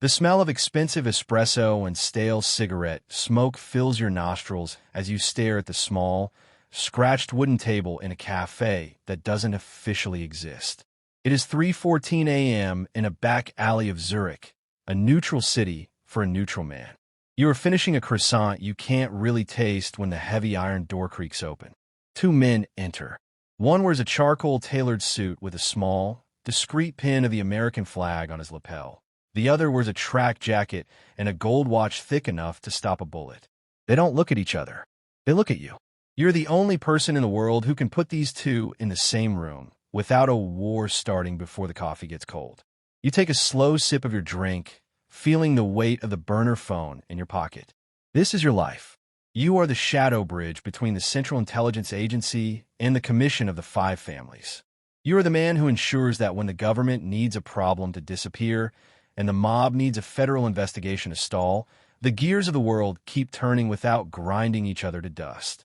The smell of expensive espresso and stale cigarette smoke fills your nostrils as you stare at the small, scratched wooden table in a cafe that doesn't officially exist. It is 3:14 a.m. in a back alley of Zurich, a neutral city for a neutral man. You are finishing a croissant you can't really taste when the heavy iron door creaks open. Two men enter. One wears a charcoal-tailored suit with a small, discreet pin of the American flag on his lapel. The other wears a track jacket and a gold watch thick enough to stop a bullet. They don't look at each other. They look at you. You're the only person in the world who can put these two in the same room without a war starting before the coffee gets cold. You take a slow sip of your drink, feeling the weight of the burner phone in your pocket. This is your life. You are the shadow bridge between the Central Intelligence Agency and the Commission of the Five Families. You are the man who ensures that when the government needs a problem to disappear and the mob needs a federal investigation to stall, the gears of the world keep turning without grinding each other to dust.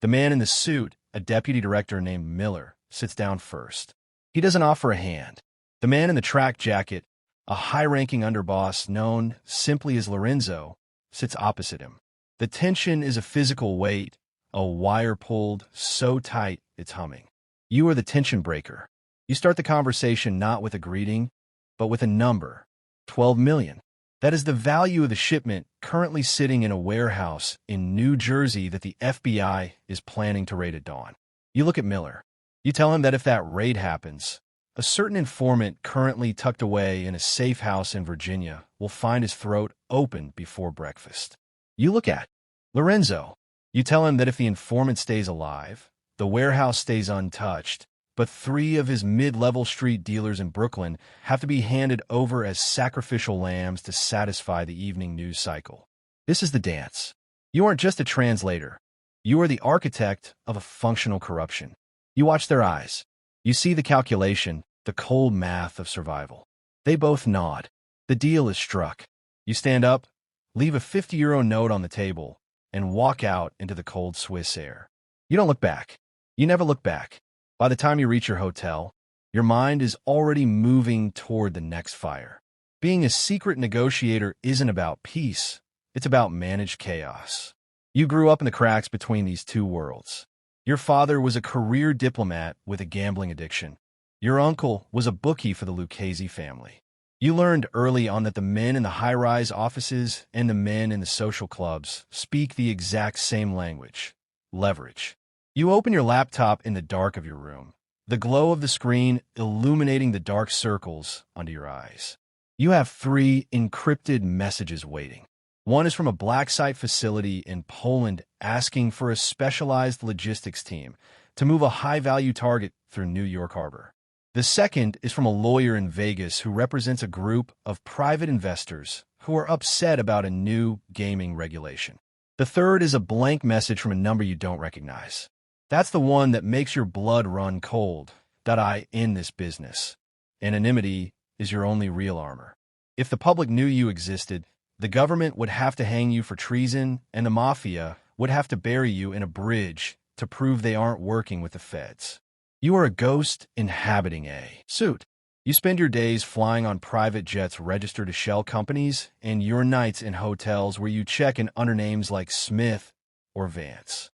The man in the suit, a deputy director named Miller, sits down first. He doesn't offer a hand. The man in the track jacket, a high-ranking underboss known simply as Lorenzo, sits opposite him. The tension is a physical weight, a wire pulled so tight it's humming. You are the tension breaker. You start the conversation not with a greeting, but with a number. 12 million. That is the value of the shipment currently sitting in a warehouse in New Jersey that the FBI is planning to raid at dawn. You look at Miller. You tell him that if that raid happens, a certain informant currently tucked away in a safe house in Virginia will find his throat open before breakfast. You look at Lorenzo. You tell him that if the informant stays alive, the warehouse stays untouched, but 3 of his mid-level street dealers in Brooklyn have to be handed over as sacrificial lambs to satisfy the evening news cycle. This is the dance. You aren't just a translator. You are the architect of a functional corruption. You watch their eyes. You see the calculation, the cold math of survival. They both nod. The deal is struck. You stand up, leave a €50 note on the table, and walk out into the cold Swiss air. You don't look back. You never look back. By the time you reach your hotel, your mind is already moving toward the next fire. Being a secret negotiator isn't about peace. It's about managed chaos. You grew up in the cracks between these two worlds. Your father was a career diplomat with a gambling addiction. Your uncle was a bookie for the Lucchese family. You learned early on that the men in the high-rise offices and the men in the social clubs speak the exact same language: leverage. You open your laptop in the dark of your room, the glow of the screen illuminating the dark circles under your eyes. You have 3 encrypted messages waiting. One is from a black site facility in Poland asking for a specialized logistics team to move a high-value target through New York Harbor. The second is from a lawyer in Vegas who represents a group of private investors who are upset about a new gaming regulation. The third is a blank message from a number you don't recognize. That's the one that makes your blood run cold. I in this business. Anonymity is your only real armor. If the public knew you existed, the government would have to hang you for treason, and the Mafia would have to bury you in a bridge to prove they aren't working with the feds. You are a ghost inhabiting a suit. You spend your days flying on private jets registered to shell companies and your nights in hotels where you check in under names like Smith or Vance.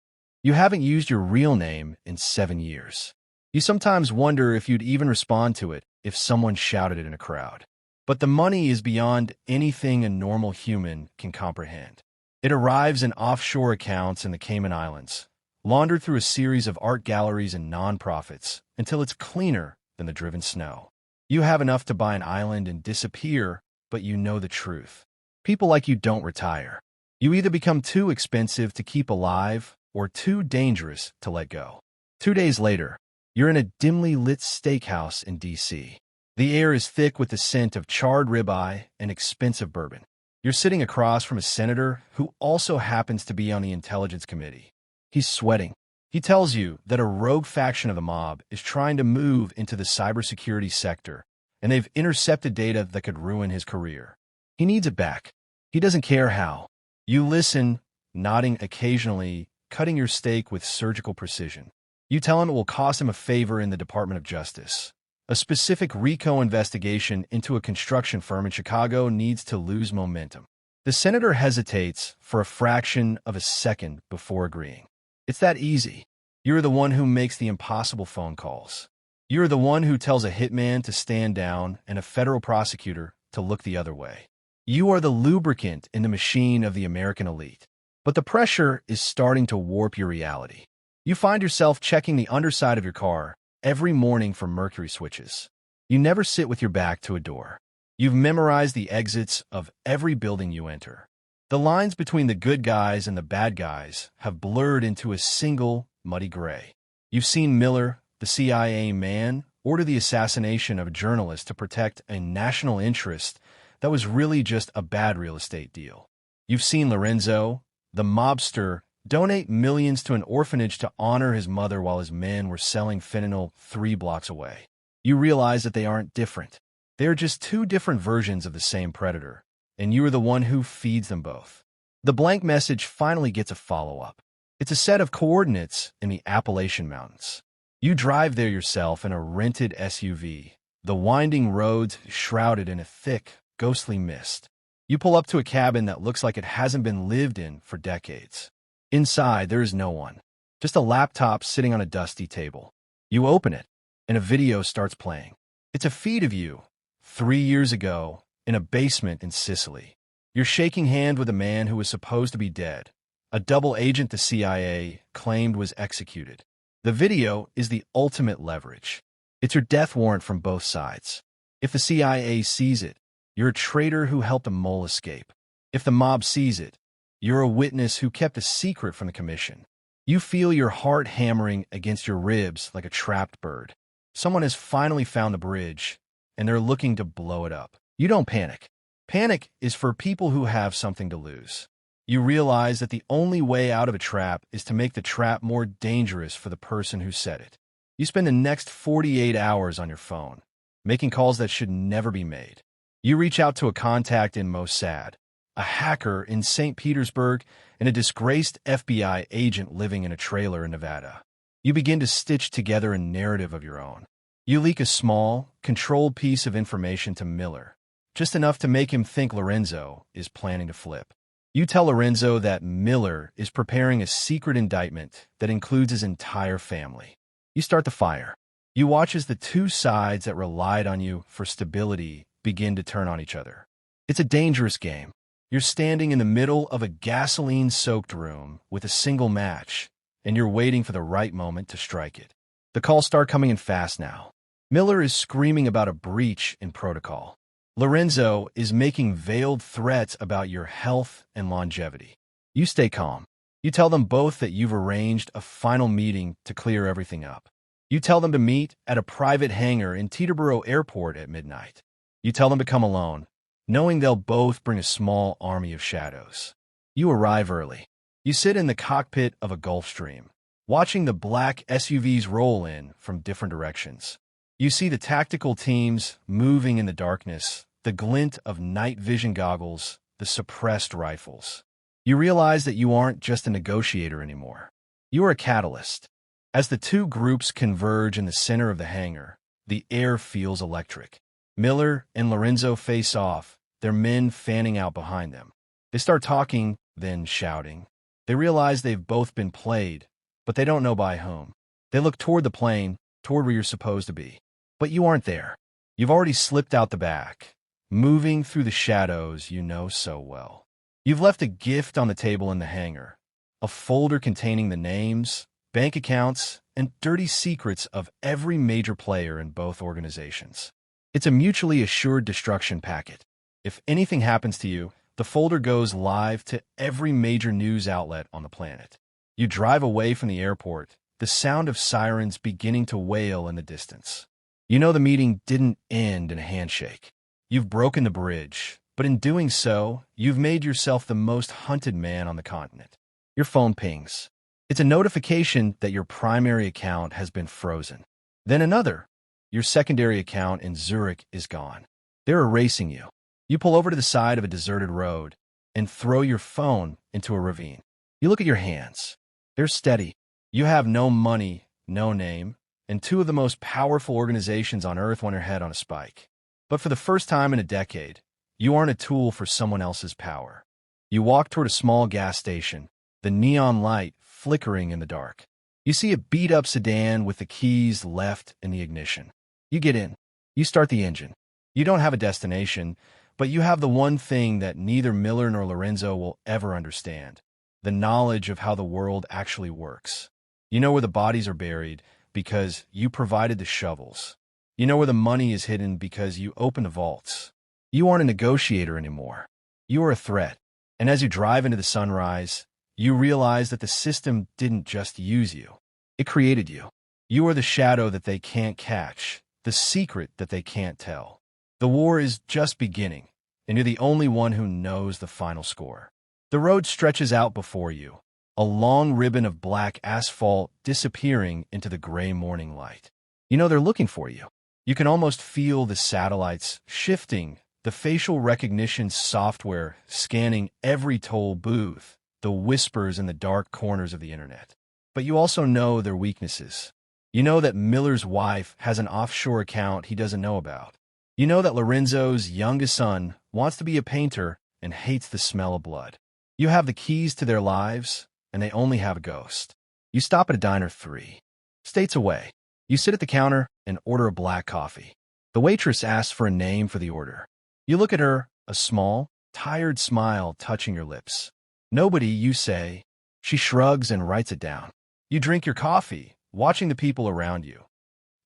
You haven't used your real name in 7 years. You sometimes wonder if you'd even respond to it if someone shouted it in a crowd. But the money is beyond anything a normal human can comprehend. It arrives in offshore accounts in the Cayman Islands, laundered through a series of art galleries and nonprofits until it's cleaner than the driven snow. You have enough to buy an island and disappear, but you know the truth. People like you don't retire. You either become too expensive to keep alive or too dangerous to let go. 2 days later, you're in a dimly lit steakhouse in D.C. The air is thick with the scent of charred ribeye and expensive bourbon. You're sitting across from a senator who also happens to be on the Intelligence Committee. He's sweating. He tells you that a rogue faction of the mob is trying to move into the cybersecurity sector, and they've intercepted data that could ruin his career. He needs it back. He doesn't care how. You listen, nodding occasionally, cutting your steak with surgical precision. You tell him it will cost him a favor in the Department of Justice. A specific RICO investigation into a construction firm in Chicago needs to lose momentum. The senator hesitates for a fraction of a second before agreeing. It's that easy. You're the one who makes the impossible phone calls. You're the one who tells a hitman to stand down and a federal prosecutor to look the other way. You are the lubricant in the machine of the American elite. But the pressure is starting to warp your reality. You find yourself checking the underside of your car every morning for mercury switches. You never sit with your back to a door. You've memorized the exits of every building you enter. The lines between the good guys and the bad guys have blurred into a single muddy gray. You've seen Miller, the CIA man, order the assassination of a journalist to protect a national interest that was really just a bad real estate deal. You've seen Lorenzo, the mobster, donate millions to an orphanage to honor his mother while his men were selling fentanyl 3 blocks away. You realize that they aren't different. They are just 2 different versions of the same predator, and you are the one who feeds them both. The blank message finally gets a follow-up. It's a set of coordinates in the Appalachian Mountains. You drive there yourself in a rented SUV, the winding roads shrouded in a thick, ghostly mist. You pull up to a cabin that looks like it hasn't been lived in for decades. Inside, there is no one, just a laptop sitting on a dusty table. You open it, and a video starts playing. It's a feed of you, 3 years ago, in a basement in Sicily. You're shaking hand with a man who was supposed to be dead, a double agent the CIA claimed was executed. The video is the ultimate leverage. It's your death warrant from both sides. If the CIA sees it, you're a traitor who helped a mole escape. If the mob sees it, you're a witness who kept a secret from the commission. You feel your heart hammering against your ribs like a trapped bird. Someone has finally found the bridge, and they're looking to blow it up. You don't panic. Panic is for people who have something to lose. You realize that the only way out of a trap is to make the trap more dangerous for the person who set it. You spend the next 48 hours on your phone, making calls that should never be made. You reach out to a contact in Mossad, a hacker in St. Petersburg, and a disgraced FBI agent living in a trailer in Nevada. You begin to stitch together a narrative of your own. You leak a small, controlled piece of information to Miller, just enough to make him think Lorenzo is planning to flip. You tell Lorenzo that Miller is preparing a secret indictment that includes his entire family. You start the fire. You watch as the 2 sides that relied on you for stability begin to turn on each other. It's a dangerous game. You're standing in the middle of a gasoline-soaked room with a single match, and you're waiting for the right moment to strike it. The calls start coming in fast now. Miller is screaming about a breach in protocol. Lorenzo is making veiled threats about your health and longevity. You stay calm. You tell them both that you've arranged a final meeting to clear everything up. You tell them to meet at a private hangar in Teterboro Airport at midnight. You tell them to come alone, knowing they'll both bring a small army of shadows. You arrive early. You sit in the cockpit of a Gulfstream, watching the black SUVs roll in from different directions. You see the tactical teams moving in the darkness, the glint of night vision goggles, the suppressed rifles. You realize that you aren't just a negotiator anymore. You are a catalyst. As the 2 groups converge in the center of the hangar, the air feels electric. Miller and Lorenzo face off, their men fanning out behind them. They start talking, then shouting. They realize they've both been played, but they don't know by whom. They look toward the plane, toward where you're supposed to be. But you aren't there. You've already slipped out the back, moving through the shadows you know so well. You've left a gift on the table in the hangar, a folder containing the names, bank accounts, and dirty secrets of every major player in both organizations. It's a mutually assured destruction packet. If anything happens to you, the folder goes live to every major news outlet on the planet. You drive away from the airport, the sound of sirens beginning to wail in the distance. You know the meeting didn't end in a handshake. You've broken the bridge, but in doing so, you've made yourself the most hunted man on the continent. Your phone pings. It's a notification that your primary account has been frozen. Then another. Your secondary account in Zurich is gone. They're erasing you. You pull over to the side of a deserted road and throw your phone into a ravine. You look at your hands. They're steady. You have no money, no name, and two of the most powerful organizations on Earth want your head on a spike. But for the first time in a decade, you aren't a tool for someone else's power. You walk toward a small gas station, the neon light flickering in the dark. You see a beat-up sedan with the keys left in the ignition. You get in. You start the engine. You don't have a destination, but you have the one thing that neither Miller nor Lorenzo will ever understand: the knowledge of how the world actually works. You know where the bodies are buried because you provided the shovels. You know where the money is hidden because you opened the vaults. You aren't a negotiator anymore. You are a threat. And as you drive into the sunrise, you realize that the system didn't just use you. It created you. You are the shadow that they can't catch, the secret that they can't tell. The war is just beginning, and you're the only one who knows the final score. The road stretches out before you, a long ribbon of black asphalt disappearing into the gray morning light. You know they're looking for you. You can almost feel the satellites shifting, the facial recognition software scanning every toll booth, the whispers in the dark corners of the internet. But you also know their weaknesses. You know that Miller's wife has an offshore account he doesn't know about. You know that Lorenzo's youngest son wants to be a painter and hates the smell of blood. You have the keys to their lives, and they only have a ghost. You stop at a diner 3 states away. You sit at the counter and order a black coffee. The waitress asks for a name for the order. You look at her, a small, tired smile touching your lips. Nobody, you say. She shrugs and writes it down. You drink your coffee, watching the people around you.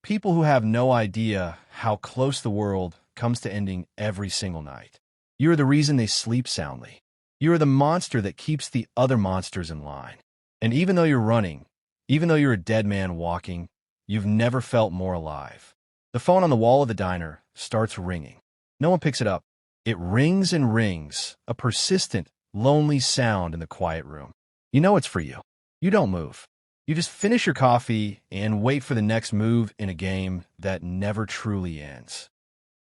People who have no idea how close the world comes to ending every single night. You are the reason they sleep soundly. You are the monster that keeps the other monsters in line. And even though you're running, even though you're a dead man walking, you've never felt more alive. The phone on the wall of the diner starts ringing. No one picks it up. It rings and rings, a persistent, lonely sound in the quiet room. You know it's for you. You don't move. You just finish your coffee and wait for the next move in a game that never truly ends.